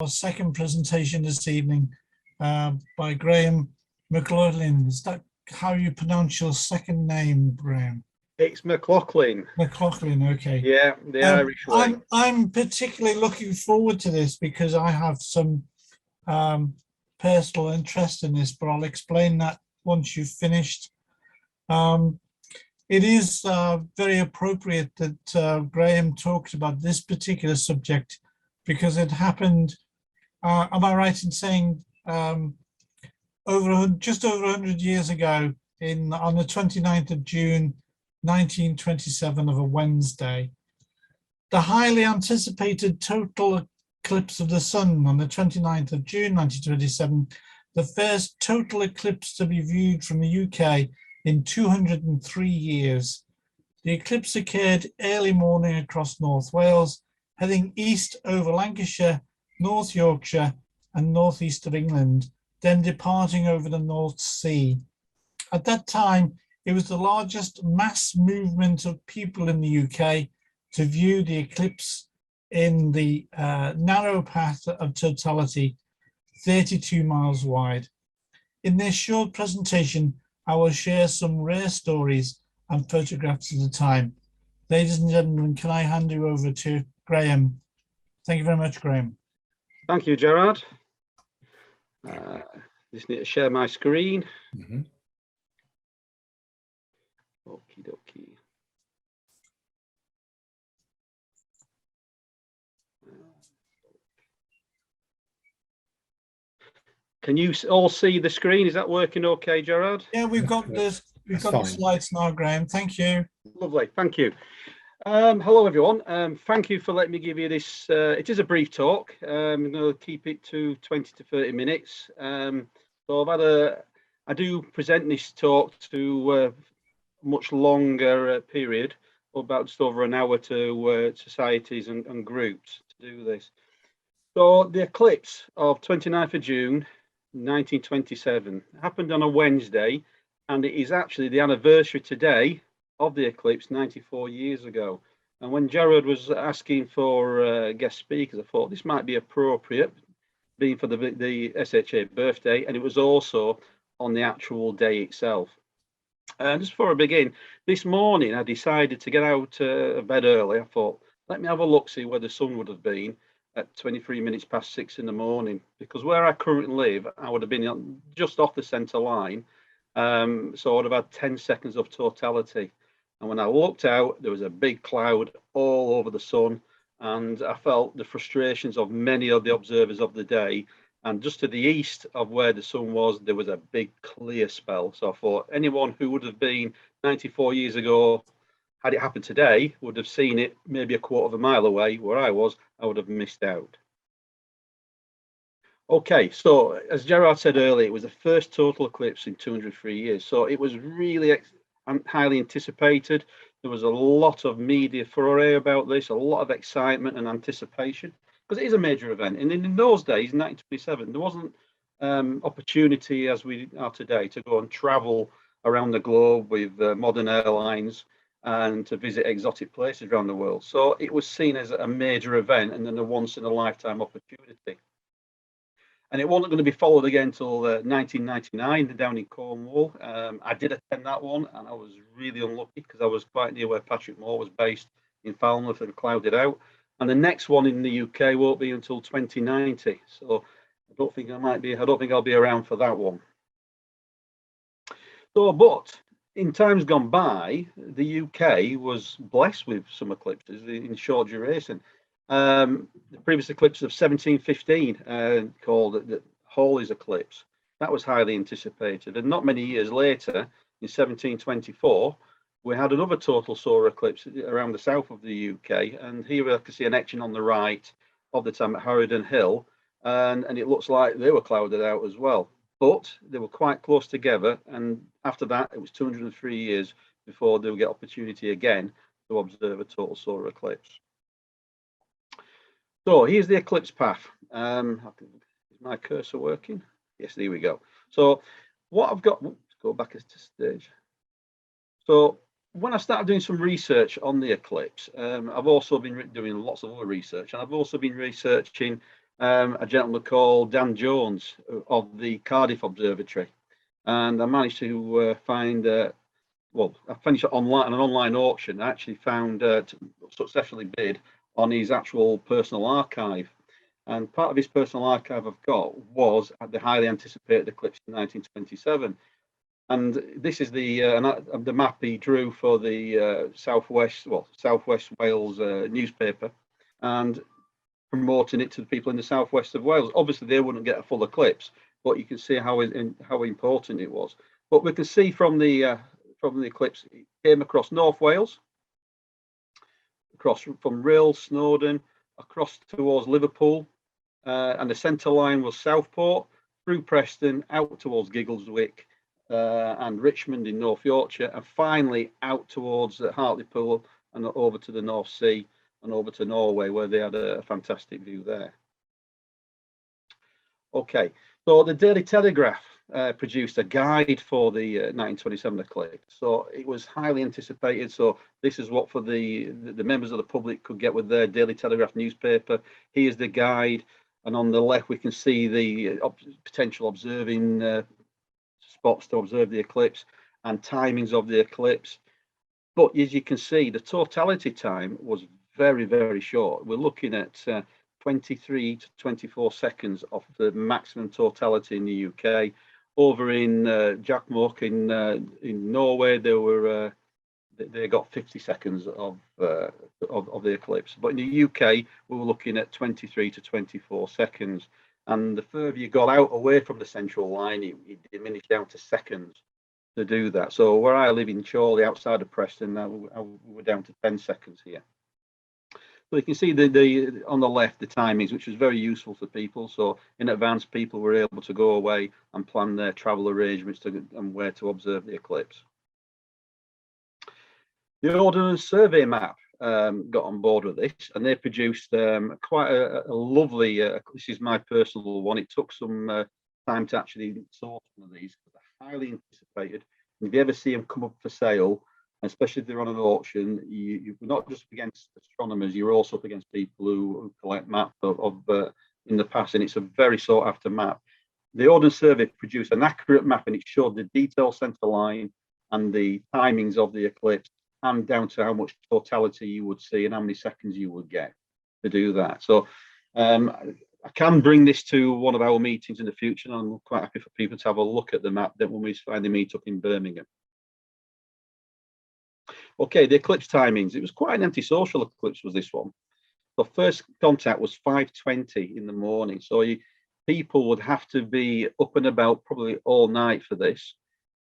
Our second presentation this evening by Graham Mcloughin. Is that how you pronounce your second name, Graham? It's Mcloughin. Mcloughin, okay. Yeah, the Irish way. I'm particularly looking forward to this because I have some personal interest in this, but I'll explain that once you've finished. It is very appropriate that Graham talked about this particular subject because it happened. Am I right in saying just over 100 years ago, on the 29th of June, 1927, of a Wednesday, the highly anticipated total eclipse of the sun on the 29th of June, 1927, the first total eclipse to be viewed from the UK in 203 years. The eclipse occurred early morning across North Wales, heading east over Lancashire, North Yorkshire and northeast of England, then departing over the North Sea. At that time, it was the largest mass movement of people in the UK to view the eclipse in the narrow path of totality, 32 miles wide. In this short presentation, I will share some rare stories and photographs of the time. Ladies and gentlemen, can I hand you over to Graham? Thank you very much, Graham. Thank you, Gerard. Just need to share my screen. Okie dokie. Can you all see the screen? Is that working okay, Gerard? Yeah, we've got this. We've got the slides now, Graham. Thank you. Lovely, thank you. Hello, everyone. Thank you for letting me give you this. It is a brief talk. I'm going to keep it to 20 to 30 minutes. So I do present this talk to a much longer period, about just over an hour to societies and groups to do this. So the eclipse of 29th of June, 1927 happened on a Wednesday, and it is actually the anniversary today of the eclipse 94 years ago. And when Gerard was asking for guest speakers, I thought this might be appropriate, being for the SHA birthday, and it was also on the actual day itself. And just before I begin, this morning I decided to get out of bed early. I thought, let me have a look, see where the sun would have been at 23 minutes past 6 in the morning, because where I currently live, I would have been just off the centre line. So I would have had 10 seconds of totality. And when I looked out, there was a big cloud all over the sun, and I felt the frustrations of many of the observers of the day. And just to the east of where the sun was, there was a big clear spell. So I thought anyone who would have been 94 years ago, had it happened today, would have seen it maybe a quarter of a mile away. Where I was, I would have missed out. Okay, so as Gerard said earlier, it was the first total eclipse in 203 years. So it was really highly anticipated. There was a lot of media furore about this, a lot of excitement and anticipation, because it is a major event. And in those days, 1927, there wasn't opportunity as we are today to go and travel around the globe with modern airlines and to visit exotic places around the world. So it was seen as a major event and then a once-in-a-lifetime opportunity. And it wasn't going to be followed again until 1999 down in Cornwall. I did attend that one, and I was really unlucky because I was quite near where Patrick Moore was based in Falmouth and clouded out. And the next one in the UK won't be until 2090. So I don't think I'll be around for that one. So, but in times gone by, the UK was blessed with some eclipses in short duration. The previous eclipse of 1715, called the Halley's eclipse, that was highly anticipated. And not many years later, in 1724, we had another total solar eclipse around the south of the UK. And here I can see an etching on the right of the time at Harrowden Hill. And it looks like they were clouded out as well. But they were quite close together. And after that, it was 203 years before they would get opportunity again to observe a total solar eclipse. So here's the eclipse path. Is my cursor working? Yes, there we go. So what I've got, let's go back to stage. So when I started doing some research on the eclipse, I've also been doing lots of other research, and I've also been researching a gentleman called Dan Jones of the Cardiff Observatory, and I managed to find. Well, I finished it online, an online auction. I actually found successfully bid on his actual personal archive. And part of his personal archive I've got was at the highly anticipated eclipse in 1927. And this is the map he drew for the Southwest Wales newspaper, and promoting it to the people in the southwest of Wales. Obviously, they wouldn't get a full eclipse, but you can see how important it was. But we can see from the eclipse, it came across North Wales, across from Rhyl, Snowdon, across towards Liverpool, and the centre line was Southport, through Preston, out towards Giggleswick and Richmond in North Yorkshire, and finally out towards Hartlepool and over to the North Sea and over to Norway, where they had a fantastic view there. Okay, so the Daily Telegraph produced a guide for the 1927 eclipse. So it was highly anticipated. So this is what for the members of the public could get with their Daily Telegraph newspaper. Here's the guide, and on the left we can see the potential observing spots to observe the eclipse and timings of the eclipse. But as you can see, the totality time was very, very short. We're looking at 23 to 24 seconds of the maximum totality in the UK. Over in Jackmook in Norway, they got 50 seconds of the eclipse. But in the UK, we were looking at 23 to 24 seconds. And the further you got out away from the central line, it diminished down to seconds to do that. So where I live in Chorley, outside of Preston, we're down to 10 seconds here. So you can see the on the left the timings, which was very useful for people. So in advance, people were able to go away and plan their travel arrangements and where to observe the eclipse. The Ordnance Survey map got on board with this, and they produced quite a lovely. This is my personal one. It took some time to actually source one of these because they're highly anticipated. And if you ever see them come up for sale, especially if they're on an auction, you're not just against astronomers, you're also up against people who collect maps of in the past, and it's a very sought after map. The Ordnance Survey produced an accurate map, and it showed the detailed centre line and the timings of the eclipse, and down to how much totality you would see and how many seconds you would get to do that. So I can bring this to one of our meetings in the future, and I'm quite happy for people to have a look at the map that when we finally meet up in Birmingham. Okay, the eclipse timings. It was quite an antisocial eclipse, was this one. The first contact was 5:20 in the morning. So people would have to be up and about probably all night for this.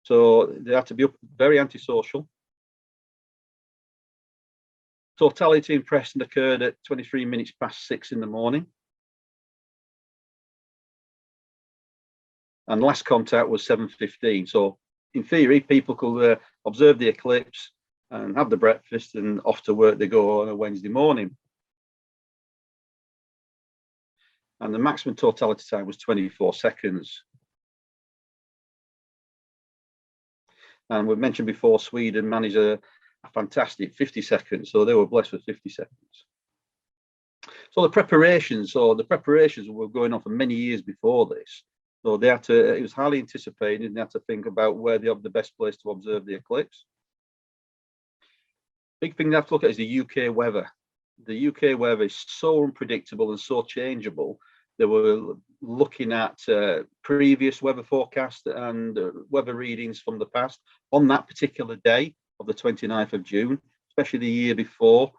So they had to be up, very antisocial. Totality in Preston occurred at 23 minutes past 6 in the morning. And last contact was 7:15. So in theory, people could observe the eclipse and have the breakfast and off to work they go on a Wednesday morning. And the maximum totality time was 24 seconds. And we've mentioned before, Sweden managed a fantastic 50 seconds. So they were blessed with 50 seconds. So the preparations were going on for many years before this. So they had to, it was highly anticipated, and they had to think about where they have the best place to observe the eclipse. Big thing they have to look at is the UK weather. The UK weather is so unpredictable and so changeable. They were looking at previous weather forecasts and weather readings from the past on that particular day of the 29th of June, especially the year before.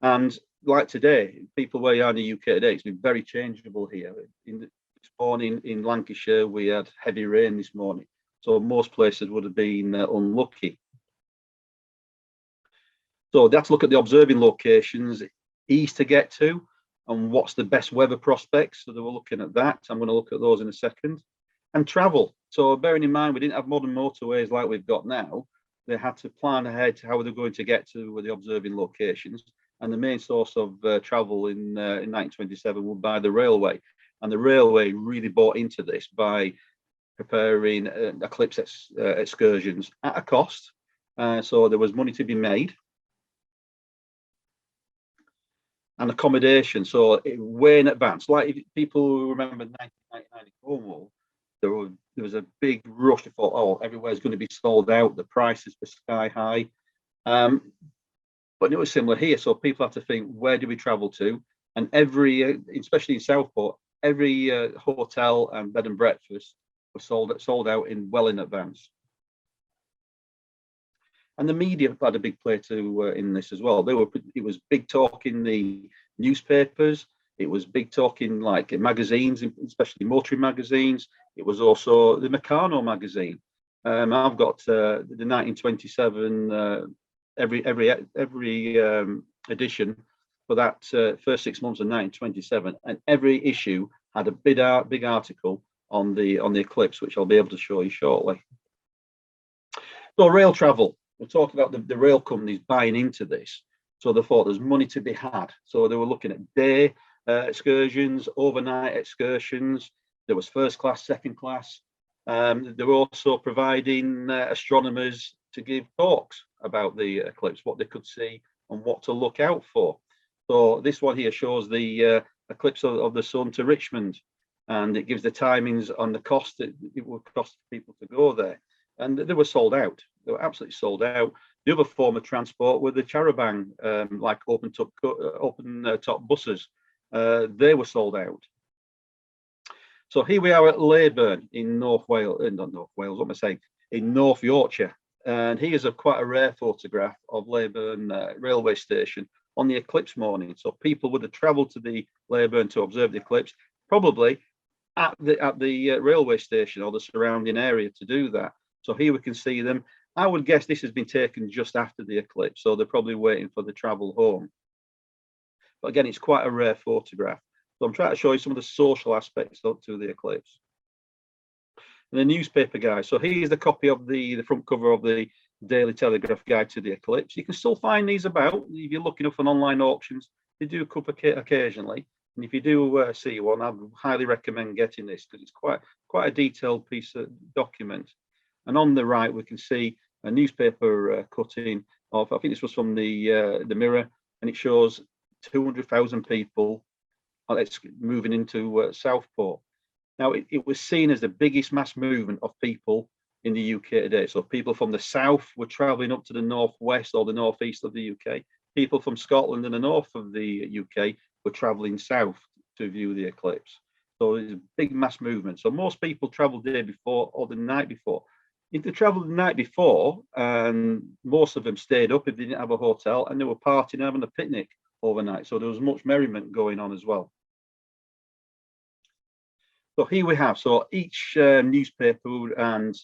And like today, people where you are in the UK today, it's been very changeable here. This morning in Lancashire, we had heavy rain this morning. So most places would have been unlucky. So they have to look at the observing locations, ease to get to, and what's the best weather prospects. So they were looking at that. I'm going to look at those in a second. And travel. So bearing in mind, we didn't have modern motorways like we've got now. They had to plan ahead to how they're going to get to the observing locations. And the main source of travel in 1927 was by the railway. And the railway really bought into this by preparing eclipse excursions at a cost. So there was money to be made. and accommodation. So way in advance. Like if people who remember 1999 in Cornwall, there was a big rush. They thought, oh, everywhere's going to be sold out. The prices were sky high. But it was similar here. So people have to think, where do we travel to? And every, especially in Southport, every hotel and bed and breakfast was sold out well in advance. And the media had a big play to in this as well. It was big talk in the newspapers. It was big talk in like magazines, especially motoring magazines. It was also the Meccano magazine. I've got the 1927 every edition for that first 6 months of 1927, and every issue had a big article on the Eclipse, which I'll be able to show you shortly. So rail travel. We're talking about the rail companies buying into this. So they thought there's money to be had. So they were looking at day excursions, overnight excursions. There was first class, second class. They were also providing astronomers to give talks about the eclipse, what they could see and what to look out for. So this one here shows the eclipse of the sun to Richmond, and it gives the timings on the cost that it would cost people to go there. And they were sold out. They were absolutely sold out. The other form of transport were the charabanc, like open top buses. They were sold out. So here we are at Leyburn in North Wales, not North Wales, what am I saying? In North Yorkshire. And here's quite a rare photograph of Leyburn railway station on the eclipse morning. So people would have travelled to the Leyburn to observe the eclipse, probably at the railway station or the surrounding area to do that. So here we can see them. I would guess this has been taken just after the eclipse, so they're probably waiting for the travel home. But again, it's quite a rare photograph. So I'm trying to show you some of the social aspects to the eclipse. And the newspaper guide. So here's the copy of the front cover of the Daily Telegraph Guide to the Eclipse. You can still find these about. If you're looking up on online auctions, they do come occasionally. And if you do see one, I highly recommend getting this because it's quite a detailed piece of document. And on the right, we can see a newspaper cutting of, I think this was from the Mirror, and it shows 200,000 people moving into Southport. Now, it was seen as the biggest mass movement of people in the UK today. So people from the south were travelling up to the northwest or the northeast of the UK. People from Scotland and the north of the UK were travelling south to view the eclipse. So it's a big mass movement. So most people travelled the day before or the night before. If they travelled the night before, and most of them stayed up if they didn't have a hotel, and they were partying, having a picnic overnight. So there was much merriment going on as well. So here we have, so each newspaper and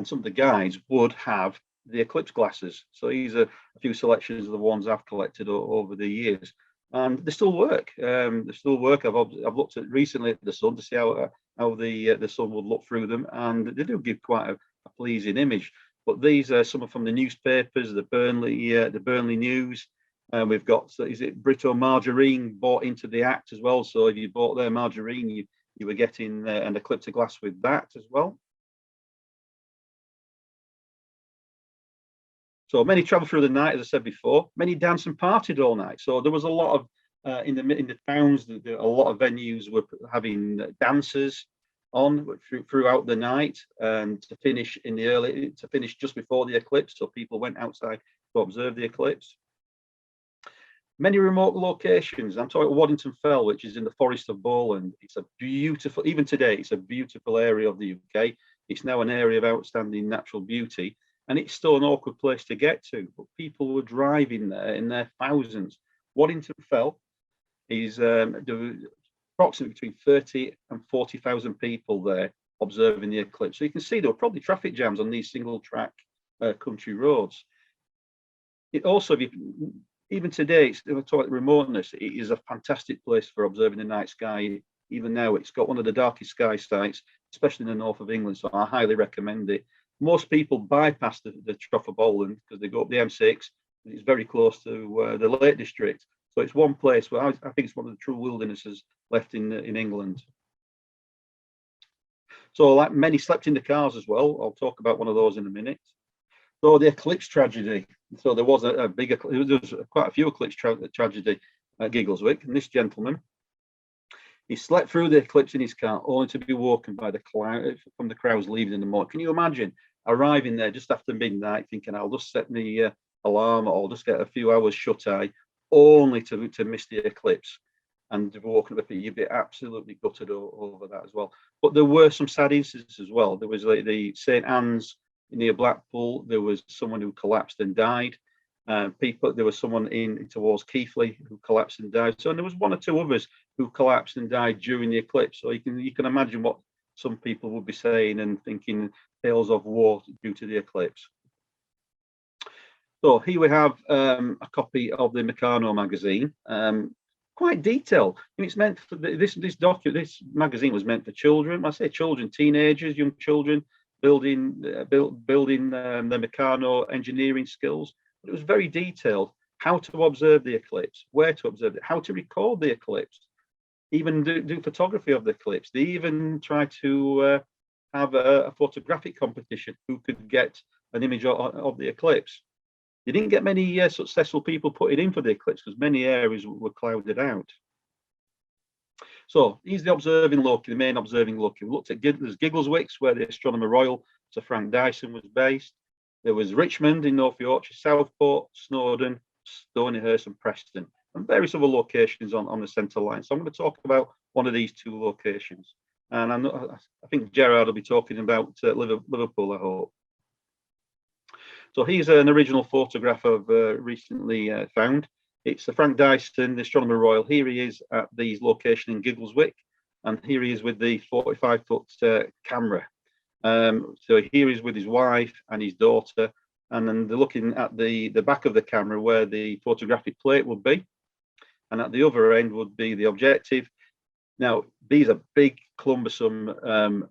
some of the guides would have the eclipse glasses. So these are a few selections of the ones I've collected over the years, and they still work. They still work. I've looked at recently at the sun to see how the sun would look through them, and they do give quite a pleasing image. But these are some from the newspapers, the Burnley News. We've got, is it Brito Margarine bought into the act as well? So if you bought their margarine, you were getting an eclipse glass with that as well. So many travel through the night, as I said before. Many danced and partied all night. So there was a lot of in the towns. A lot of venues were having dancers on throughout the night, and to finish just before the eclipse. So people went outside to observe the eclipse. Many remote locations. I'm talking Waddington Fell, which is in the Forest of Bowland. It's a beautiful, even today, it's a beautiful area of the UK. It's now an area of outstanding natural beauty, and it's still an awkward place to get to. But people were driving there in their thousands. Waddington Fell is approximately between 30 and 40,000 people there observing the eclipse. So you can see there were probably traffic jams on these single track country roads. It also, even today, if I talk remoteness, it is a fantastic place for observing the night sky. Even now, it's got one of the darkest sky sites, especially in the north of England. So I highly recommend it. Most people bypass the Trough of Bowland because they go up the M6. It's very close to the Lake District. So it's one place where I think it's one of the true wildernesses left in England. So like many slept in the cars as well. I'll talk about one of those in a minute. So the eclipse tragedy. So there was there was quite a few eclipse tragedy. at Giggleswick, and this gentleman, he slept through the eclipse in his car, only to be woken by the cloud from the crowds leaving in the morning. Can you imagine arriving there just after midnight, thinking I'll just set the alarm or I'll just get a few hours shut eye, only to miss the eclipse and walking up? You'd be absolutely gutted over that as well. But there were some sad incidents as well. There was like the St Anne's near Blackpool. There was someone who collapsed and died. There was someone in towards Keighley who collapsed and died. So, and there was one or two others who collapsed and died during the eclipse. So you can imagine what some people would be saying and thinking tales of war due to the eclipse. So here we have a copy of the Meccano magazine, quite detailed. And it's meant for this magazine was meant for children. I say children, teenagers, young children, building the Meccano engineering skills. But it was very detailed. How to observe the eclipse, where to observe it, how to record the eclipse, even do photography of the eclipse. They even tried to have a photographic competition who could get an image of the eclipse. You didn't get many successful people putting in for the eclipse because many areas were clouded out. So he's the observing locus, the main observing locus. We looked at Giggleswick, where the Astronomer Royal, Sir Frank Dyson, was based. There was Richmond in North Yorkshire, Southport, Snowdon, Stonyhurst, and Preston, and various other locations on the centre line. So I'm going to talk about one of these two locations. And I think Gerard will be talking about Liverpool, I hope. So here's an original photograph I've recently found. It's the Frank Dyson, the Astronomer Royal. Here he is at the location in Giggleswick, and here he is with the 45-foot camera. So here he's with his wife and his daughter, and then they're looking at the back of the camera where the photographic plate would be, and at the other end would be the objective. Now, these are big, cumbersome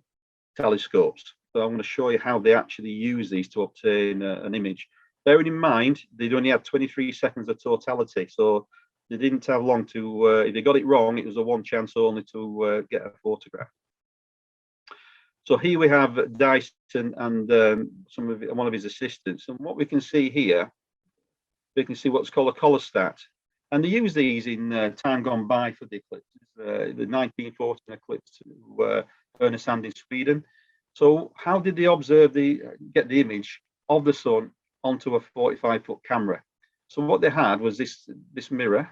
telescopes. So I'm going to show you how they actually use these to obtain an image. Bearing in mind, they'd only had 23 seconds of totality, so they didn't have long to, if they got it wrong, it was a one chance only to get a photograph. So here we have Dyson and one of his assistants. And what we can see here, we can see what's called a colostat. And they use these in time gone by for the eclipse, the 1914 eclipse to Härnösand in Sweden. So how did they get the image of the sun onto a 45-foot camera? So what they had was this mirror.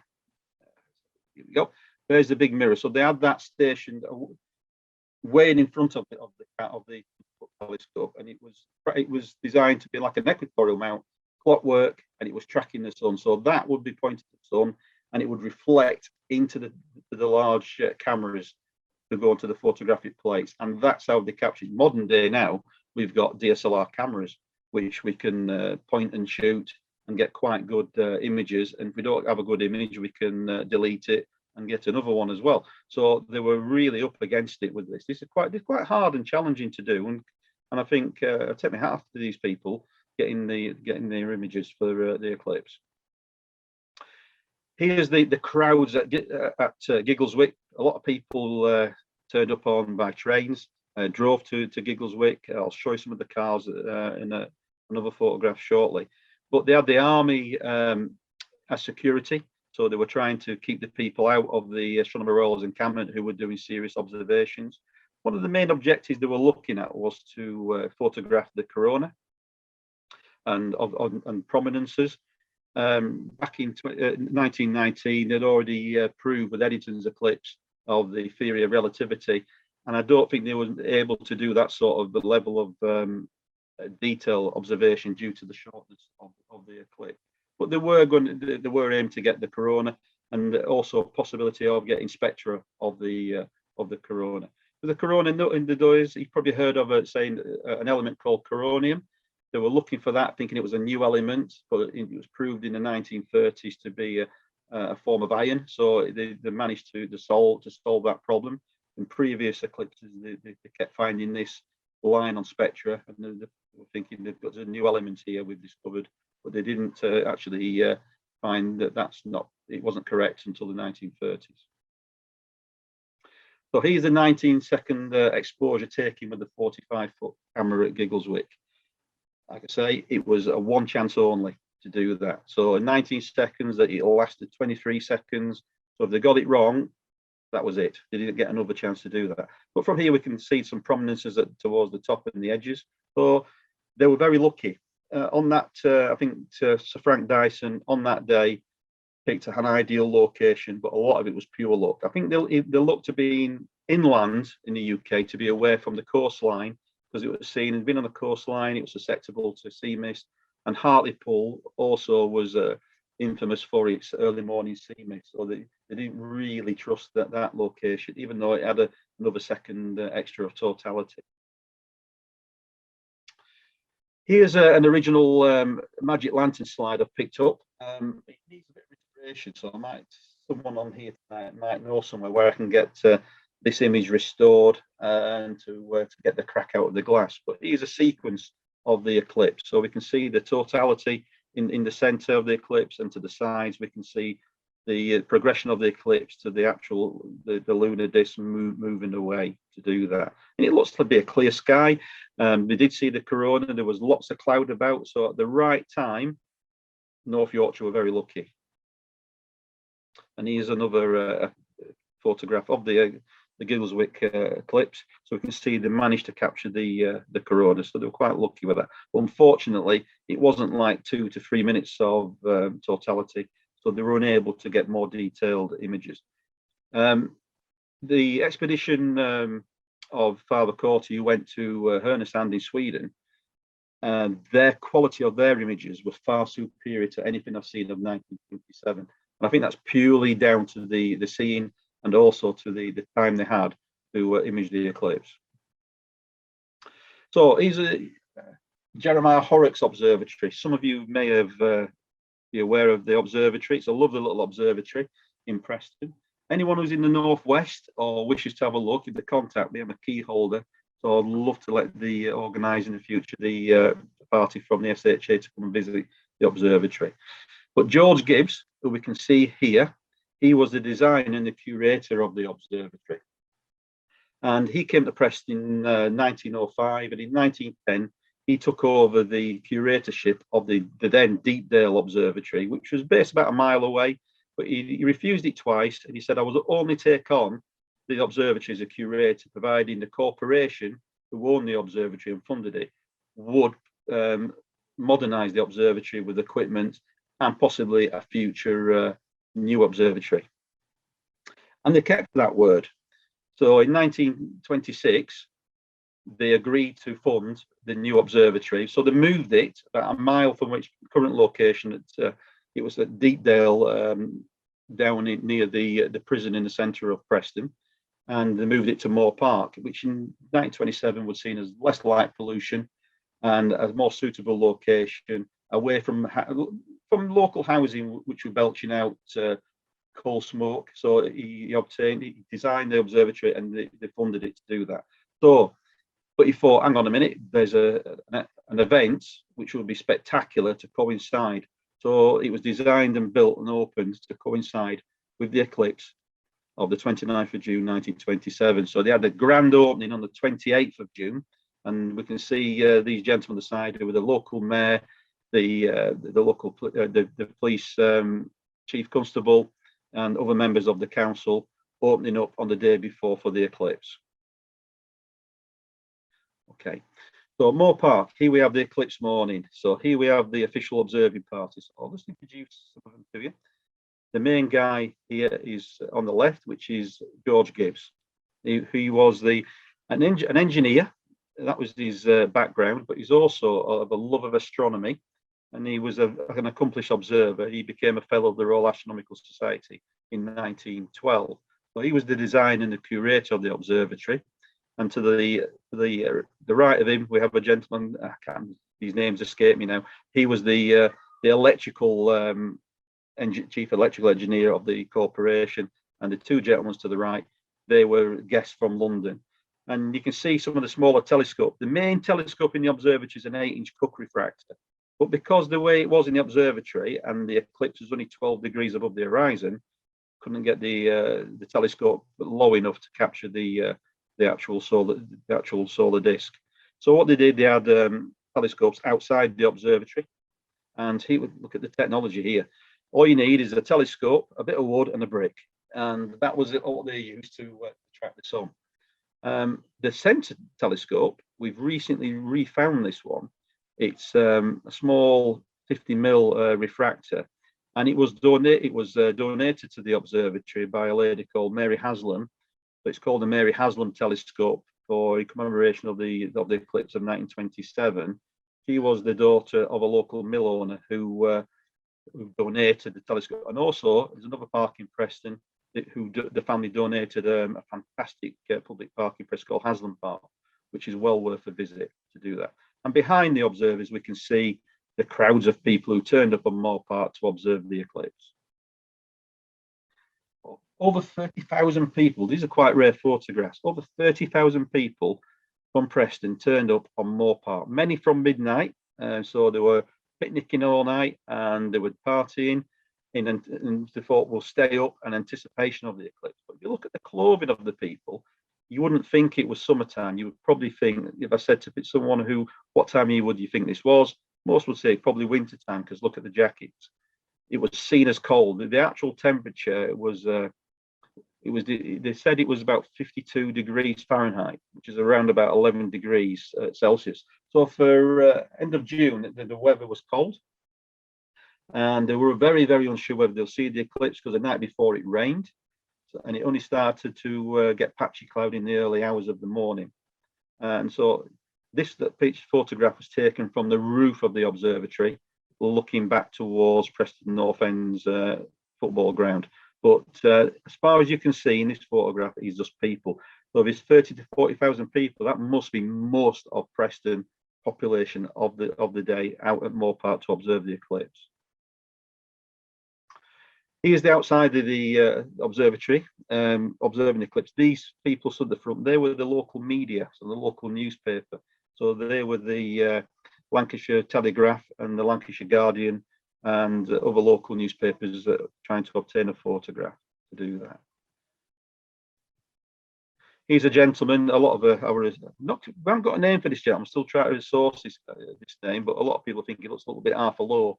Here we go. There's the big mirror. So they had that stationed way in front of the telescope, and it was designed to be like an equatorial mount, clockwork, and it was tracking the sun. So that would be pointed at the sun, and it would reflect into the large cameras to go onto the photographic plates, and that's how they capture it. Modern day now, we've got DSLR cameras which we can point and shoot and get quite good images. And if we don't have a good image, we can delete it and get another one as well. So they were really up against it with this. This is quite hard and challenging to do, and I think I take my hat off to these people getting their images for the eclipse. Here's the crowds at Giggleswick. A lot of people turned up on by trains, drove to Giggleswick. I'll show you some of the cars in another photograph shortly. But they had the army as security, so they were trying to keep the people out of the Astronomer Royal's encampment who were doing serious observations. One of the main objectives they were looking at was to photograph the corona and prominences. Back in 1919, they'd already proved with Eddington's eclipse of the theory of relativity, and I don't think they were able to do that sort of the level of detail observation due to the shortness of the eclipse. But they were aimed to get the corona, and also a possibility of getting spectra of the corona. The corona in the days, you've probably heard of it saying an element called coronium. They were looking for that, thinking it was a new element, but it was proved in the 1930s to be a form of iron. So they managed to solve that problem. In previous eclipses, they kept finding this line on spectra, and they were thinking they've got a new element here we've discovered, but they didn't actually find it wasn't correct until the 1930s. So here's a 19-second exposure taken with the 45-foot camera at Giggleswick. Like I say, it was a one chance only. to do that. So in 19 seconds, that it lasted 23 seconds. So if they got it wrong, that was it. They didn't get another chance to do that. But from here, we can see some prominences towards the top and the edges. So they were very lucky. On that, I think Sir Frank Dyson on that day picked an ideal location, but a lot of it was pure luck. I think they looked to be inland in the UK, to be away from the coastline, because it was seen and been on the coastline, it was susceptible to sea mist. And Hartlepool also was infamous for its early morning sea mist, so they didn't really trust that location, even though it had another second extra of totality. Here's an original magic lantern slide I've picked up. It needs a bit of restoration, so someone on here tonight might know somewhere where I can get this image restored and to get the crack out of the glass. But here's a sequence of the eclipse, so we can see the totality in the center of the eclipse, and to the sides we can see the progression of the eclipse to the actual the lunar disk moving away to do that. And it looks to be a clear sky. We did see the corona, there was lots of cloud about, so at the right time North Yorkshire were very lucky. And here's another photograph of the Gilswick eclipse, so we can see they managed to capture the corona, so they were quite lucky with that. But unfortunately, it wasn't like 2 to 3 minutes of totality, so they were unable to get more detailed images. The expedition of Father Corti, who went to Härnösand in Sweden, their quality of their images was far superior to anything I've seen of 1957. And I think that's purely down to the seeing, and also to the time they had to image the eclipse. So here's Jeremiah Horrocks Observatory. Some of you may have be aware of the observatory. It's a lovely little observatory in Preston. Anyone who's in the northwest or wishes to have a look, if they contact me, I'm a key holder, so I'd love to let the organise in the future the party from the SHA to come and visit the observatory. But George Gibbs, who we can see here, he was the designer and the curator of the observatory. And he came to Preston in 1905, and in 1910, he took over the curatorship of the then Deepdale Observatory, which was based about a mile away, but he refused it twice, and he said, I will only take on the observatory as a curator, providing the corporation who owned the observatory and funded it would modernise the observatory with equipment and possibly a future new observatory. And they kept that word. So in 1926, they agreed to fund the new observatory. So they moved it about a mile from its current location. It was at Deepdale, down near the prison in the centre of Preston. And they moved it to Moor Park, which in 1927 was seen as less light pollution and a more suitable location away from local housing, which were belching out coal smoke. So he designed the observatory, and they funded it to do that. So, but he thought, hang on a minute, there's an event which will be spectacular to coincide. So it was designed and built and opened to coincide with the eclipse of the 29th of June 1927. So they had a grand opening on the 28th of June, and we can see these gentlemen on the side who were the local mayor, the local the police chief constable, and other members of the council opening up on the day before for the eclipse. Okay, so Moor Park, here we have the eclipse morning. So here we have the official observing parties. I'll just introduce some of them to you. The main guy here is on the left, which is George Gibbs. He was an engineer. That was his background, but he's also of a love of astronomy, and he was an accomplished observer. He became a fellow of the Royal Astronomical Society in 1912. So he was the designer and the curator of the observatory. And to the right of him, we have a gentleman. His names escape me now. He was the electrical chief electrical engineer of the corporation, and the two gentlemen to the right, they were guests from London. And you can see some of the smaller telescope. The main telescope in the observatory is an 8-inch Cook refractor, but because the way it was in the observatory and the eclipse was only 12 degrees above the horizon, couldn't get the telescope low enough to capture the actual solar disk. So what they did, they had telescopes outside the observatory, And he would look at the technology here. All you need is a telescope, a bit of wood, and a brick, and that was what they used to track the sun. The centre telescope, we've recently refound this one. It's a small 50mm refractor, and it was donated to the observatory by a lady called Mary Haslam. It's called the Mary Haslam telescope for commemoration of the eclipse of 1927. She was the daughter of a local mill owner who donated the telescope, and also there's another park in Preston who the family donated a fantastic public park in Preston called Haslam Park, which is well worth a visit to do that. And behind the observers, we can see the crowds of people who turned up on Moor Park to observe the eclipse. Over 30,000 people, these are quite rare photographs, over 30,000 people from Preston turned up on Moor Park, many from midnight, so they were picnicking all night and they were partying, and they thought we'll stay up in anticipation of the eclipse. But if you look at the clothing of the people, you wouldn't think it was summertime. You would probably think, if I said to someone what time of year would you think this was? Most would say probably winter time, because look at the jackets. It was seen as cold. The actual temperature was, they said it was about 52 degrees Fahrenheit, which is around about 11 degrees Celsius. So for end of June, the weather was cold. And they were very, very unsure whether they'll see the eclipse, because the night before it rained. And it only started to get patchy cloud in the early hours of the morning. And so this photograph was taken from the roof of the observatory, looking back towards Preston North End's football ground. But as far as you can see in this photograph, it's just people. So if it's 30 to 40,000 people, that must be most of Preston population of the day out at Moor Park to observe the eclipse. Here's the outside of the observatory, observing the eclipse. These people stood at the front. They were the local media, so the local newspaper. So they were the Lancashire Telegraph and the Lancashire Guardian and other local newspapers trying to obtain a photograph to do that. He's a gentleman. A lot of we haven't got a name for this gentleman. I'm still trying to source this name, but a lot of people think he looks a little bit half a low.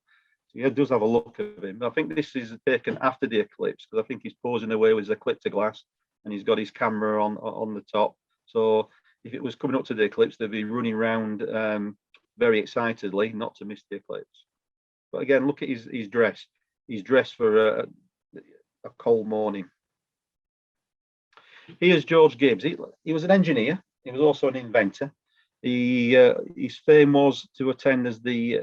So he does have a look of him. I think this is taken after the eclipse, because I think he's posing away with his eclipse glass, and he's got his camera on the top. So if it was coming up to the eclipse, they'd be running around very excitedly, not to miss the eclipse. But again, look at his dress. He's dressed for a cold morning. Here's George Gibbs. He was an engineer. He was also an inventor. His fame was to attend as the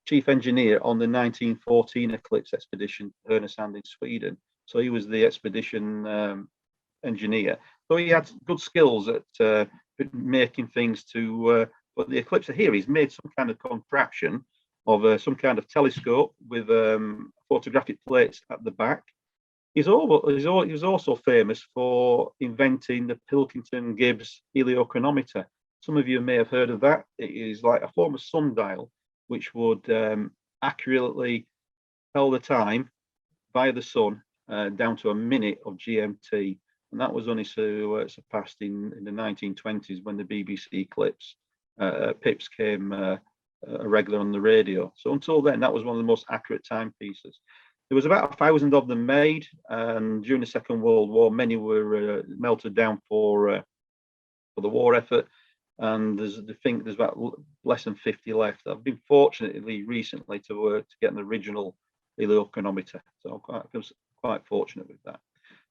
chief engineer on the 1914 eclipse expedition, Härnösand in Sweden. So he was the expedition engineer. So he had good skills at making things but the eclipse here, he's made some kind of contraption of some kind of telescope with photographic plates at the back. He was also famous for inventing the Pilkington-Gibbs heliochronometer. Some of you may have heard of that. It is like a form of sundial, which would accurately tell the time via the sun down to a minute of GMT. And that was only surpassed in the 1920s when the BBC Eclipse pips came regular on the radio. So until then, that was one of the most accurate timepieces. There was about 1,000 of them made, and during the Second World War, many were melted down for the war effort. And there's about less than 50 left. I've been fortunately recently to get an original heliochronometer, so I was quite fortunate with that.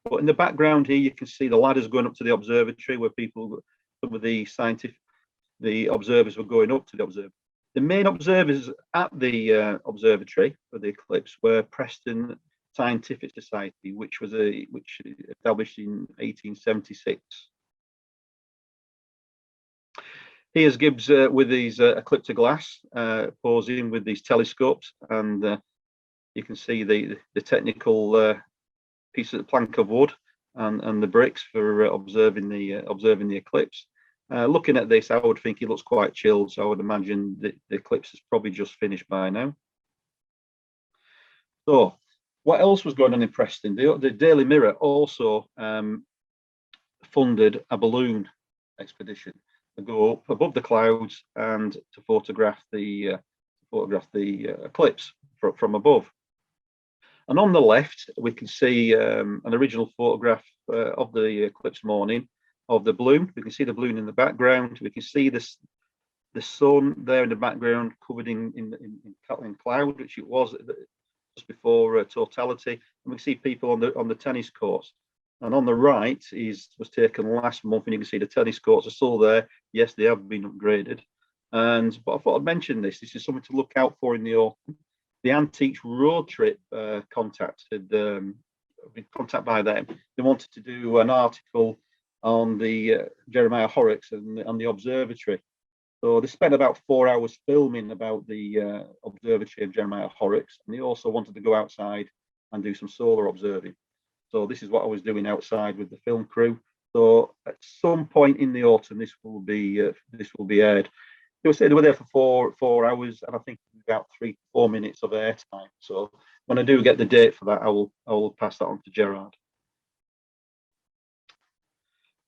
But in the background here, you can see the ladders going up to the observatory, where some of the observers were going up to the observatory. The main observers at the observatory for the eclipse were Preston Scientific Society, which established in 1876. Here's Gibbs with his eclipse glass, posing with these telescopes, and you can see the technical piece of plank of wood and the bricks for observing the eclipse. Looking at this, I would think he looks quite chilled, so I would imagine the eclipse is probably just finished by now. So, what else was going on in Preston? The Daily Mirror also funded a balloon expedition to go up above the clouds and to photograph the photograph the eclipse from above. And on the left, we can see an original photograph of the eclipse morning of the balloon. We can see the balloon in the background. We can see this the sun there in the background covered in cloud, which it was just before totality. And we can see people on the tennis courts. And on the right was taken last month, and you can see the tennis courts are still there. Yes, they have been upgraded. But I thought I'd mention this. This is something to look out for in the autumn. The Antiques Road Trip been contacted by them. They wanted to do an article on the Jeremiah Horrocks and on the observatory. So they spent about 4 hours filming about the observatory of Jeremiah Horrocks, and they also wanted to go outside and do some solar observing. So this is what I was doing outside with the film crew. So at some point in the autumn, this will be aired. They were there for 4 hours, and I think about 3 to 4 minutes of airtime. So when I do get the date for that, I will pass that on to Gerard.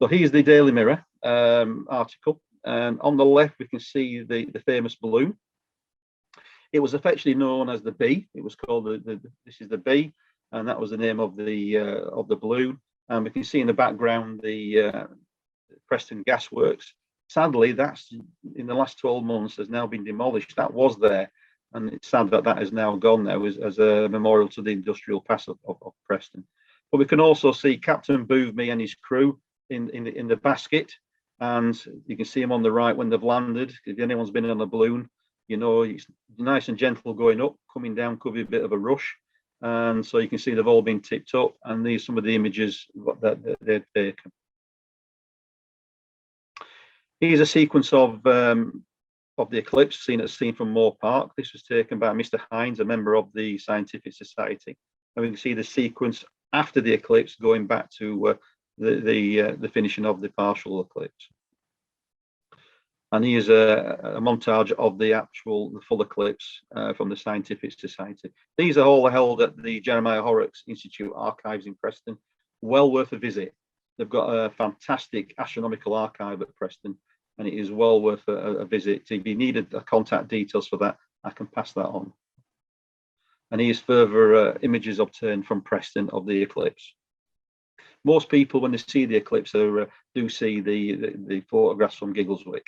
So here's the Daily Mirror article. On the left, we can see the famous balloon. It was affectionately known as the Bee. It was called this is the Bee, and that was the name of the balloon. And we can see in the background the Preston Gasworks. Sadly, that's in the last 12 months has now been demolished. That was there, and it's sad that has now gone now as a memorial to the industrial past of Preston. But we can also see Captain Boothby and his crew in the basket, and you can see him on the right when they've landed. If anyone's been on a balloon, you know it's nice and gentle going up, coming down could be a bit of a rush, and so you can see they've all been tipped up. And these are some of the images that they've taken. Here's a sequence of the eclipse seen from Moore Park. This was taken by Mr. Hines, a member of the Scientific Society, and we can see the sequence after the eclipse going back to the finishing of the partial eclipse. And here's a montage of the full eclipse from the Scientific Society. These are all held at the Jeremiah Horrocks Institute Archives in Preston. Well worth a visit. They've got a fantastic astronomical archive at Preston, and it is well worth a visit. If you needed contact details for that, I can pass that on. And here's further images obtained from Preston of the eclipse. Most people, when they see the eclipse, do see the photographs from Giggleswick.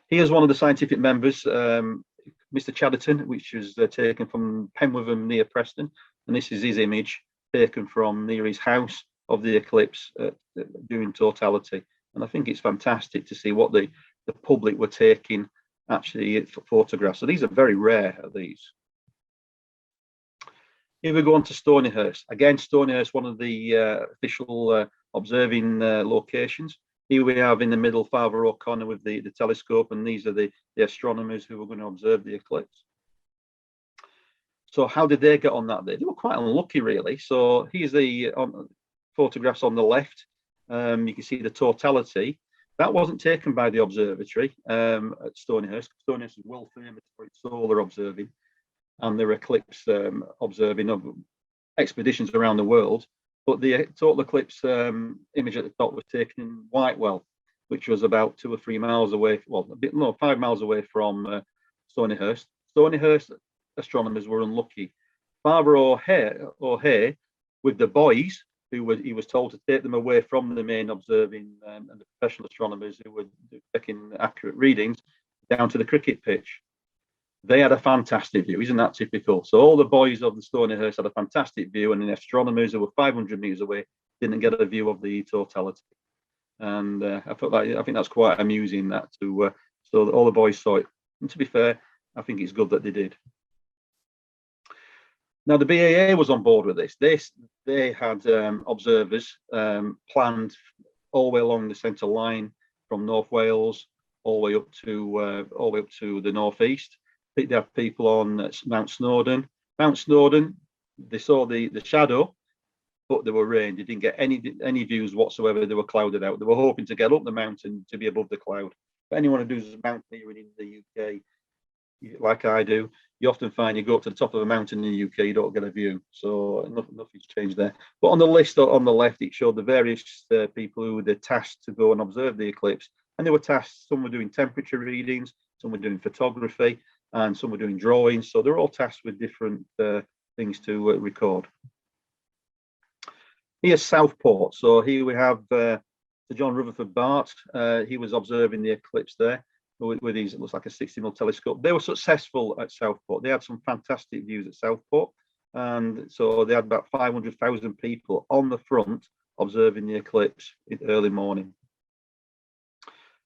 Here's one of the scientific members, Mr. Chatterton, which was taken from Penwitham near Preston, and this is his image taken from near his house of the eclipse during totality. And I think it's fantastic to see what the public were taking actually for photographs. So these are very rare, these. Here we go on to Stonyhurst. Again, Stonyhurst, one of the official observing locations. Here we have in the middle Father O'Connor with the telescope, and these are the astronomers who were going to observe the eclipse. So how did they get on that day? They were quite unlucky, really. So here's the photographs on the left. You can see the totality. That wasn't taken by the observatory at Stonyhurst. Stonyhurst is well famous for its solar observing and their eclipse observing of expeditions around the world. But the total eclipse image at the top was taken in Whitewell, which was about 2 or 3 miles away, well, 5 miles away from Stonyhurst. Stonyhurst astronomers were unlucky. Father O'Hare, with the boys, he was told to take them away from the main observing and the professional astronomers who were taking accurate readings down to the cricket pitch. They had a fantastic view. Isn't that typical? So all the boys of the Stonyhurst had a fantastic view, and the astronomers who were 500 meters away didn't get a view of the totality. And I think that's quite amusing that so all the boys saw it. And to be fair, I think it's good that they did. Now the BAA was on board with this. They had observers planned all the way along the centre line from North Wales all the way up to the northeast. They had people on Mount Snowdon. Mount Snowdon, they saw the shadow, but they were rain. They didn't get any views whatsoever. They were clouded out. They were hoping to get up the mountain to be above the cloud. But anyone who does mountaineering in the UK, like I do, you often find you go up to the top of a mountain in the UK, you don't get a view. So nothing's changed there. But on the list on the left, it showed the various people who were tasked to go and observe the eclipse. And they were tasked, some were doing temperature readings, some were doing photography, and some were doing drawings. So they're all tasked with different things to record. Here's Southport. So here we have Sir John Rutherford Bart. He was observing the eclipse there with his, it looks like a 60mm telescope. They were successful at Southport. They had some fantastic views at Southport. And so they had about 500,000 people on the front observing the eclipse in early morning.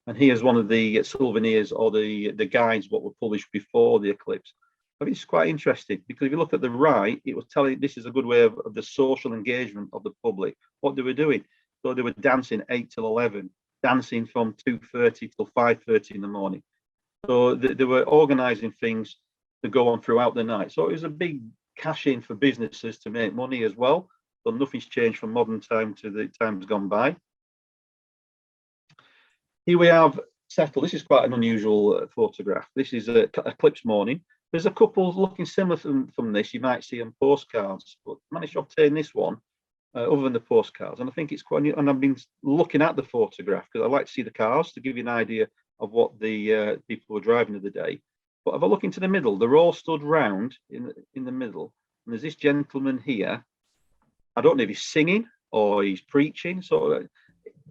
And here's one of the souvenirs or the guides what were published before the eclipse. I think it's quite interesting because if you look at the right, it was telling this is a good way of the social engagement of the public, what they were doing. So they were dancing 8 till 11, dancing from 2:30 till 5:30 in the morning. So they were organising things to go on throughout the night. So it was a big cash in for businesses to make money as well. So nothing's changed from modern time to the times gone by. Here we have Settle. This is quite an unusual photograph. This is a eclipse morning. There's a couple looking similar from this you might see on postcards, but I managed to obtain this one other than the postcards. And I think it's quite new. And I've been looking at the photograph because I like to see the cars to give you an idea of what the people were driving of the day. But if I look into the middle, they're all stood round in the middle. And there's this gentleman here. I don't know if he's singing or he's preaching. So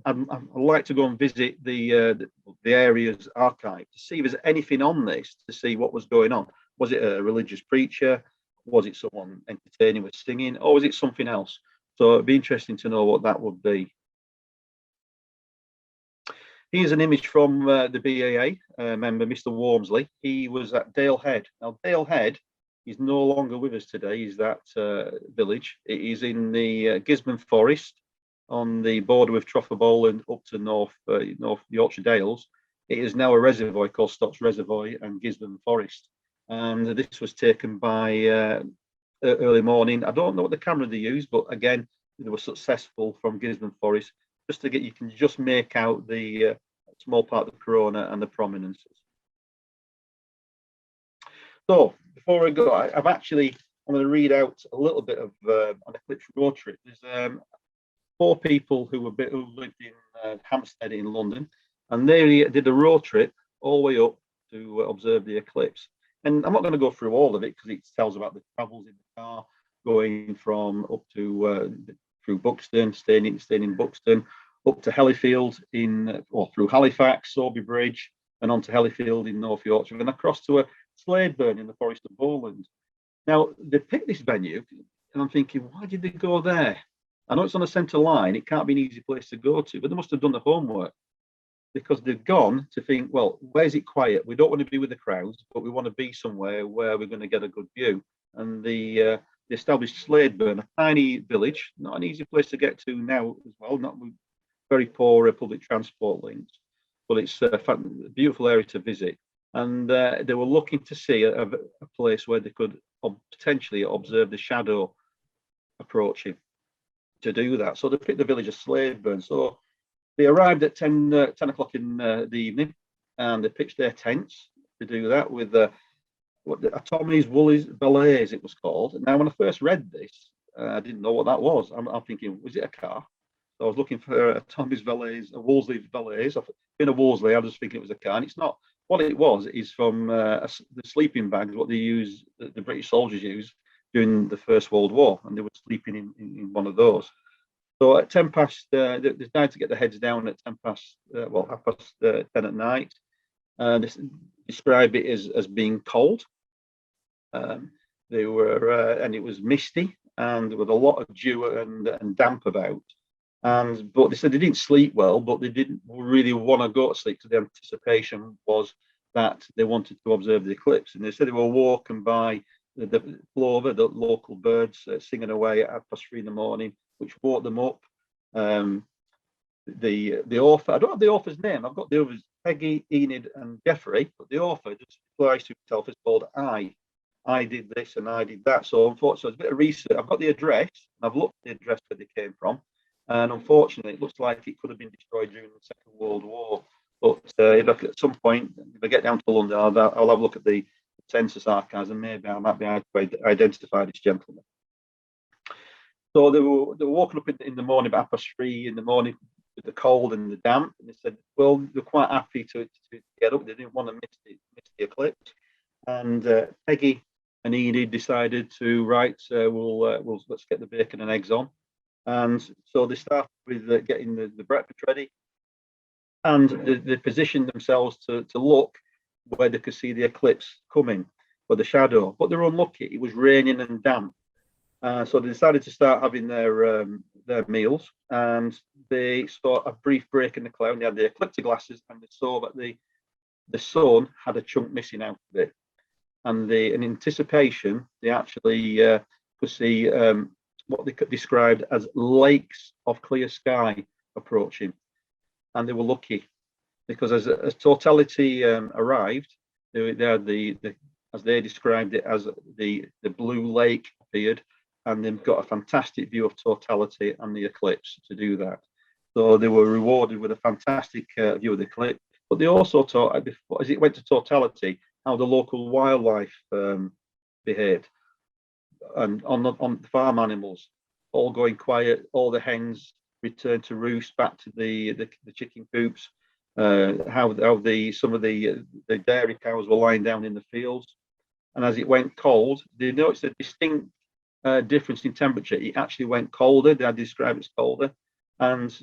I'd like to go and visit the area's archive to see if there's anything on this, to see what was going on. Was it a religious preacher? Was it someone entertaining with singing? Or was it something else? So it'd be interesting to know what that would be. Here's an image from the BAA member, Mr. Wormsley. He was at Dale Head. Now, Dale Head is no longer with us today. He's that village. It is in the Gisborne Forest, on the border with Troffer Bowl and up to North Yorkshire Dales. It is now a reservoir called Stocks Reservoir and Gisborne Forest. And this was taken by early morning. I don't know what the camera they used, but again, they were successful from Gisborne Forest. Just to get, you can just make out the small part of the corona and the prominences. So before I go, I'm going to read out a little bit of an eclipse road trip. There's 4 people who lived in Hampstead in London, and they did a road trip all the way up to observe the eclipse. And I'm not going to go through all of it because it tells about the travels in the car, going from up to through Buxton, staying in Buxton, up to Hellifield through Halifax, Sorby Bridge, and on to Hellifield in North Yorkshire, and across to a Sladeburn in the Forest of Bowland. Now they picked this venue, and I'm thinking, why did they go there? I know it's on a centre line, it can't be an easy place to go to, but they must have done the homework, because they've gone to think, well, where's it quiet? We don't want to be with the crowds, but we want to be somewhere where we're going to get a good view. And they established Sladeburn, a tiny village, not an easy place to get to now as well, not very poor public transport links, but it's a beautiful area to visit. And they were looking to see a place where they could potentially observe the shadow approaching. To do that, so they picked the village of Sladeburn. So they arrived at 10 o'clock in the evening, and they pitched their tents to do that with a Tommy's Woolies Ballets, it was called. Now, when I first read this, I didn't know what that was. I'm thinking, was it a car? So I was looking for a Tommy's Ballets, a Wolseley Ballets. I've been a Wolseley, I was thinking it was a car, and it's not. What it was is from the sleeping bags, what they use, the British soldiers used during the First World War, and they were sleeping in one of those. So at 10 past, they decided to get their heads down at 10 past, half past 10 at night. They describe it as being cold. They were, and it was misty, and there was a lot of dew and damp about. But they said they didn't sleep well, but they didn't really want to go to sleep because the anticipation was that they wanted to observe the eclipse. And they said they were walking by the plover, the local birds, singing away at 3:30 in the morning, which woke them up. The author, I don't have the author's name, I've got the others, Peggy, Enid, and Jeffrey, but the author just applies to himself as called I did this and I did that. So unfortunately, it's a bit of research. I've got the address, and I've looked at the address where they came from, and unfortunately, it looks like it could have been destroyed during the Second World War. But if at some point, if I get down to London, I'll have a look at the census archives, and maybe I might be able to identify this gentleman. So they were walking up in the morning, about 3:30 in the morning, with the cold and the damp, and they said, well, they're quite happy to get up. They didn't want to miss the eclipse. And Peggy and Enid decided to, right, let's get the bacon and eggs on. And so they started with getting the breakfast ready, and they positioned themselves to look where they could see the eclipse coming, or the shadow. But they were unlucky; it was raining and damp. So they decided to start having their meals, and they saw a brief break in the cloud. They had the eclipse glasses, and they saw that the sun had a chunk missing out of it. And in anticipation, they actually could see what they could describe as lakes of clear sky approaching. And they were lucky because as totality arrived, they had as they described it, as the blue lake appeared, and they've got a fantastic view of totality and the eclipse to do that. So they were rewarded with a fantastic view of the eclipse. But they also taught, as it went to totality, how the local wildlife behaved, and on the farm animals, all going quiet, all the hens returned to roost back to the chicken coops, how some of the dairy cows were lying down in the fields. And as it went cold, they noticed a distinct difference in temperature. It actually went colder. They described it as colder, and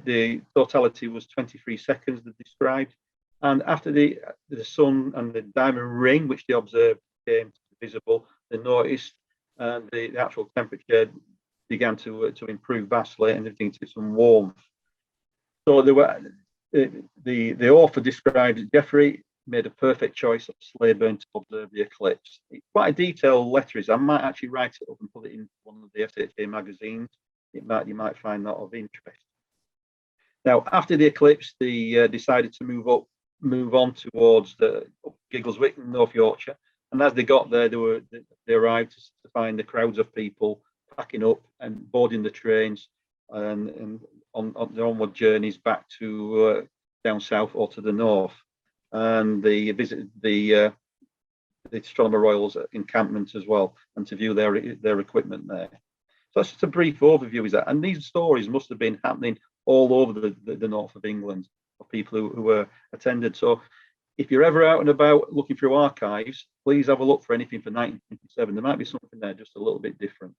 the totality was 23 seconds, they described. And after the sun and the diamond ring, which they observed, became visible, they noticed the actual temperature began to improve vastly, and everything took some warmth. So there were the author described Jeffrey made a perfect choice of Slaburn to observe the eclipse. It's quite a detailed letter. I might actually write it up and put it in one of the SHA magazines. You might find that of interest. Now, after the eclipse, they decided to move on towards the Giggleswick in North Yorkshire. And as they got there, they arrived to find the crowds of people packing up and boarding the trains and on their onward journeys back to down south or to the north. And they visited the Astronomer Royal's encampment as well, and to view their equipment there. So that's just a brief overview, is that? And these stories must have been happening all over the north of England, of people who were attended. So if you're ever out and about looking through archives, please have a look for anything for 1927. There might be something there just a little bit different.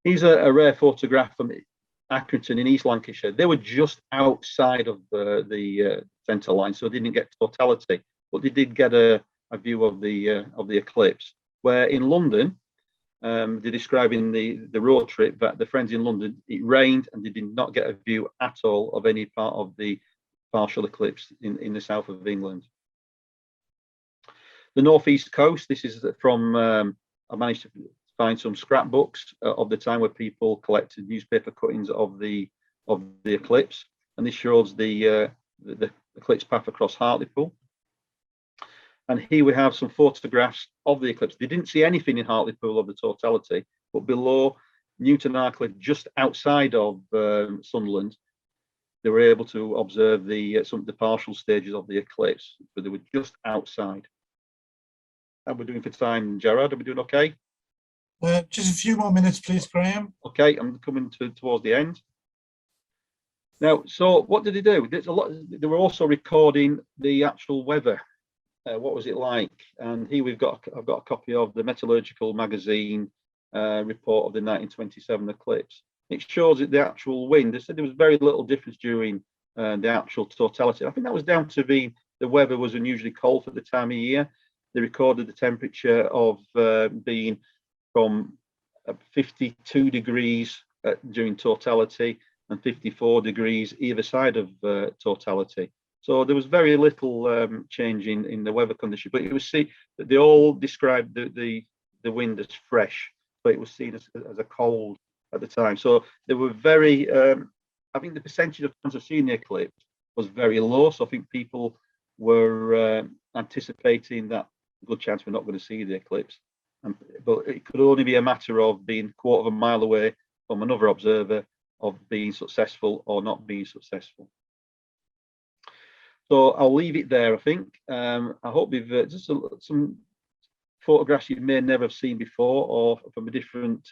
Here's a rare photograph from Accrington in East Lancashire. They were just outside of the centre line, so they didn't get totality, but they did get a view of the eclipse. Where in London, they're describing the road trip that the friends in London, it rained and they did not get a view at all of any part of the partial eclipse in the south of England. The northeast coast, this is from, I managed to find some scrapbooks of the time where people collected newspaper cuttings of the eclipse, and this shows the eclipse path across Hartlepool. And here we have some photographs of the eclipse. They didn't see anything in Hartlepool of the totality, but below Newton Arcliffe, just outside of Sunderland, they were able to observe some of the partial stages of the eclipse, but they were just outside. How are we doing for time, Gerard? Are we doing okay? Just a few more minutes, please, Graham. Okay, I'm coming towards the end. Now, so what did they do? They were also recording the actual weather. What was it like? And here I've got a copy of the Metallurgical Magazine report of the 1927 eclipse. It shows that the actual wind. They said there was very little difference during the actual totality. I think that was down to the weather was unusually cold for the time of year. They recorded the temperature of being from 52 degrees during totality and 54 degrees either side of totality. So there was very little change in the weather condition, but you will see that they all described the wind as fresh, but it was seen as a cold at the time. So they were very, I think the percentage of times of seeing the eclipse was very low. So I think people were anticipating that good chance we're not going to see the eclipse. But it could only be a matter of being a quarter of a mile away from another observer, of being successful or not being successful. So I'll leave it there, I think. I hope we've just some photographs you may never have seen before, or from a different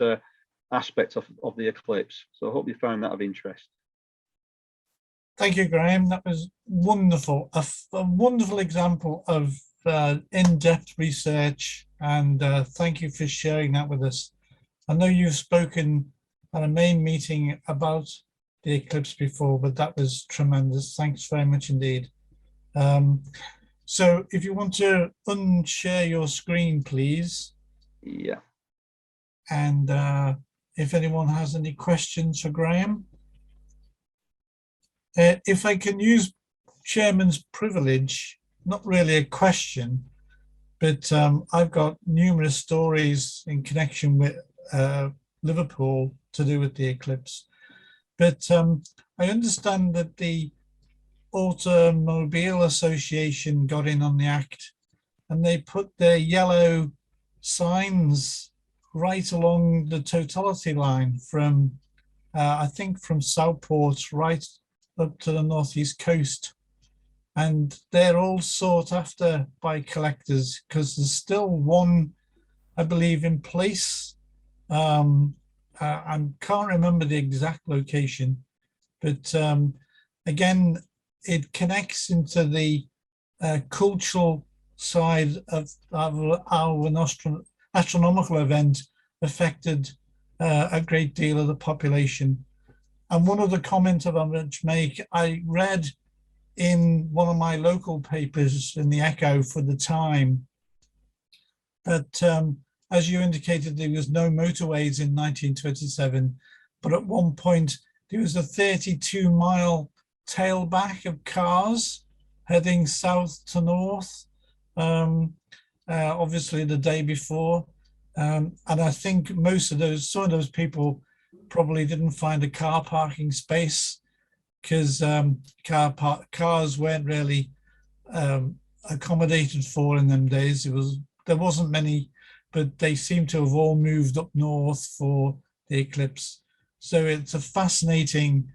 aspect of the eclipse. So I hope you find that of interest. Thank you, Graham. That was wonderful. A wonderful example of in-depth research, and thank you for sharing that with us. I know you've spoken at a main meeting about the eclipse before, but that was tremendous. Thanks very much indeed. So if you want to unshare your screen, please. Yeah. And if anyone has any questions for Graham. If I can use chairman's privilege, not really a question, but I've got numerous stories in connection with Liverpool to do with the eclipse. But I understand that the Automobile Association got in on the act and they put their yellow signs right along the totality line from, I think, from Southport right up to the northeast coast. And they're all sought after by collectors because there's still one, I believe, in place. I can't remember the exact location, but again, it connects into the cultural side of how an astronomical event affected a great deal of the population. And one of the comments I want to make, I read in one of my local papers in the Echo for the time that, as you indicated, there was no motorways in 1927, but at one point there was a 32-mile tailback of cars heading south to north, obviously the day before. And I think some of those people probably didn't find a car parking space because cars weren't really accommodated for in them days. There wasn't many, but they seem to have all moved up north for the eclipse. So it's a fascinating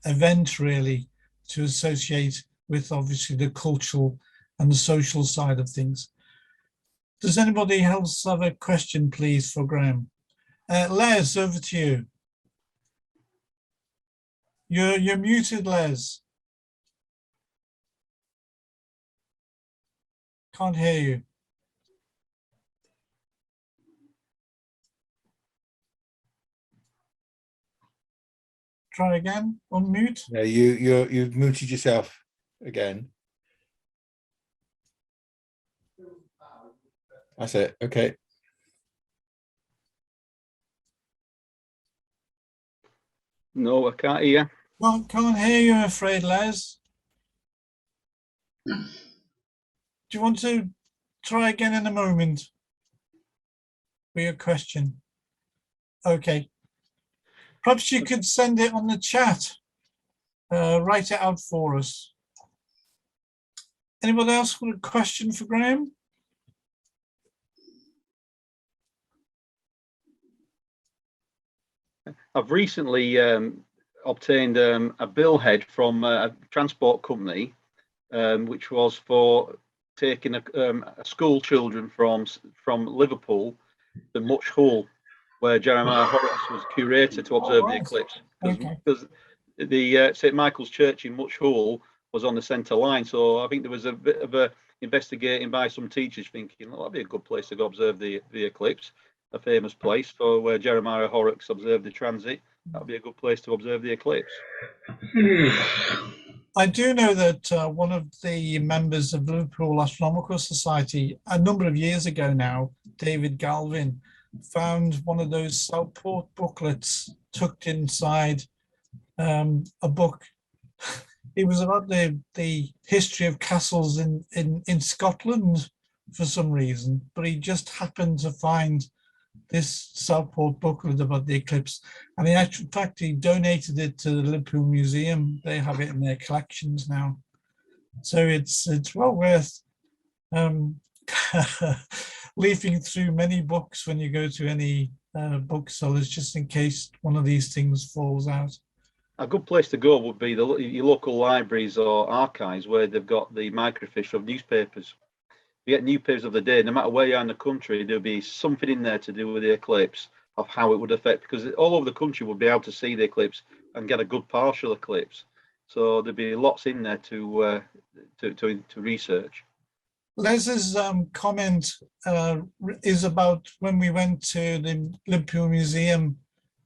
event, really, to associate with obviously the cultural and the social side of things. Does anybody else have a question, please, for Graham? Les, over to you. You're muted, Les. Can't hear you. Try again. Unmute. Yeah, you've muted yourself again. That's it. Okay. No, I can't hear. Well, can't hear you, I'm afraid, Les. Do you want to try again in a moment for your question? Okay. Perhaps you could send it on the chat. Write it out for us. Anybody else with a question for Graham? I've recently obtained a billhead from a transport company, which was for taking a school children from Liverpool to Mcloughin, where Jeremiah Horrocks was curator to observe the eclipse. Because the St. Michael's Church in Mcloughin was on the centre line, so I think there was a bit of a investigating by some teachers thinking, well, that'd be a good place to go observe the eclipse, a famous place for where Jeremiah Horrocks observed the transit. That would be a good place to observe the eclipse. I do know that one of the members of Liverpool Astronomical Society a number of years ago now, David Galvin, found one of those Southport booklets tucked inside a book. It was about the history of castles in Scotland for some reason, but he just happened to find this Southport booklet about the eclipse, and in fact he donated it to the Liverpool Museum. They have it in their collections now, so it's well worth leafing through many books when you go to any booksellers, just in case one of these things falls out. A good place to go would be your local libraries or archives where they've got the microfiche of newspapers. You get newspapers of the day, no matter where you are in the country, there'll be something in there to do with the eclipse, of how it would affect, because all over the country would be able to see the eclipse and get a good partial eclipse. So there'd be lots in there to research. Les's comment is about when we went to the Liverpool Museum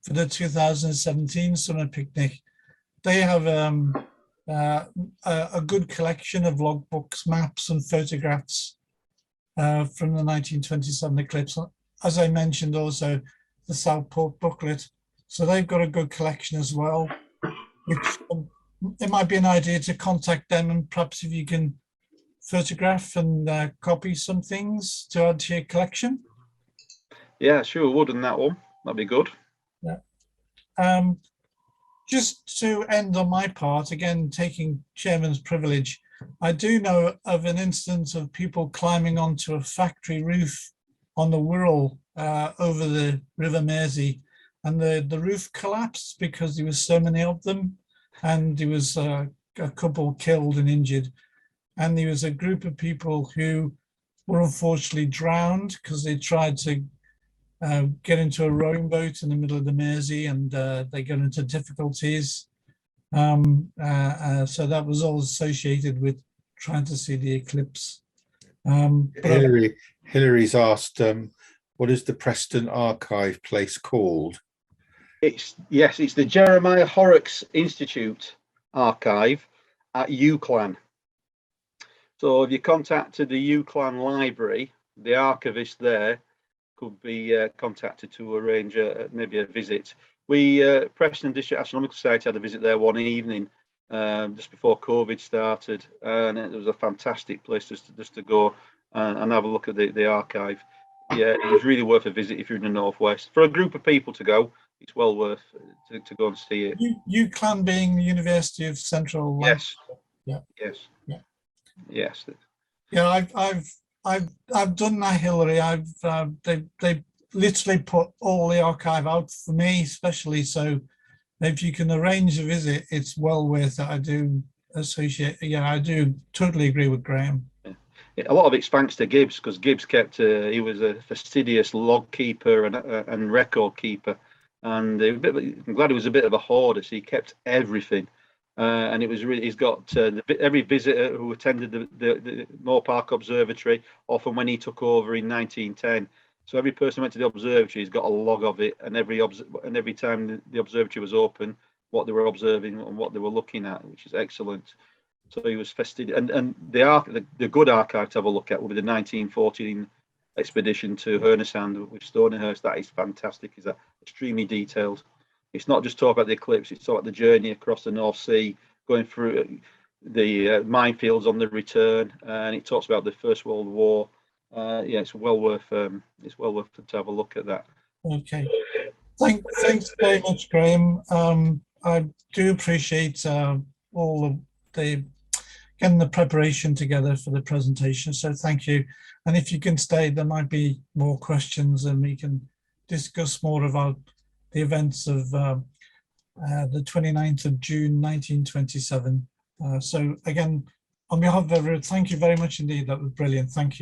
for the 2017 summer picnic. They have a good collection of logbooks, maps and photographs from the 1927 eclipse. As I mentioned, also the Southport booklet. So they've got a good collection as well, which it might be an idea to contact them, and perhaps if you can photograph and copy some things to add to your collection. Yeah, sure would, on that one. That'd be good. Yeah. Just to end on my part, again, taking chairman's privilege, I do know of an instance of people climbing onto a factory roof on the Wirral over the River Mersey, and the roof collapsed because there was so many of them, and there was a couple killed and injured. And there was a group of people who were unfortunately drowned because they tried to get into a rowing boat in the middle of the Mersey, and they got into difficulties. So that was all associated with trying to see the eclipse. Hillary's asked, what is the Preston Archive place called? It's the Jeremiah Horrocks Institute Archive at Mcloughin. So if you contacted the Mcloughin Library, the archivist there could be contacted to arrange maybe a visit. We, Preston District Astronomical Society, had a visit there one evening just before COVID started, and it was a fantastic place just to go and have a look at the archive. Yeah, it was really worth a visit if you're in the Northwest. For a group of people to go, it's well worth to go and see it. Mcloughin being the University of Central London. Yes. Yeah. Yes. Yeah. Yes. Yeah, I've done that, Hillary. They literally put all the archive out for me, especially. So if you can arrange a visit, it's well worth it. I do totally agree with Graham. Yeah. A lot of it's thanks to Gibbs, because Gibbs kept he was a fastidious log keeper and record keeper, and I'm glad he was a bit of a hoarder, so he kept everything. And it was really, he's got every visitor who attended the Moore Park Observatory, often when he took over in 1910. So every person who went to the observatory has got a log of it, and every time the observatory was open, what they were observing and what they were looking at, which is excellent. So he was fastidious. And the good archive to have a look at will be the 1914 expedition to Hernesand with Stonehurst. That is fantastic. It's extremely detailed. It's not just talk about the eclipse, it's talk about the journey across the North Sea, going through the minefields on the return, and it talks about the First World War. Yeah, it's well worth to have a look at that. Okay, thanks very much, Graham. I do appreciate all of getting the preparation together for the presentation, so thank you. And if you can stay, there might be more questions and we can discuss more about the events of the 29th of June 1927. So again, on behalf of everyone, thank you very much indeed. That was brilliant. Thank you.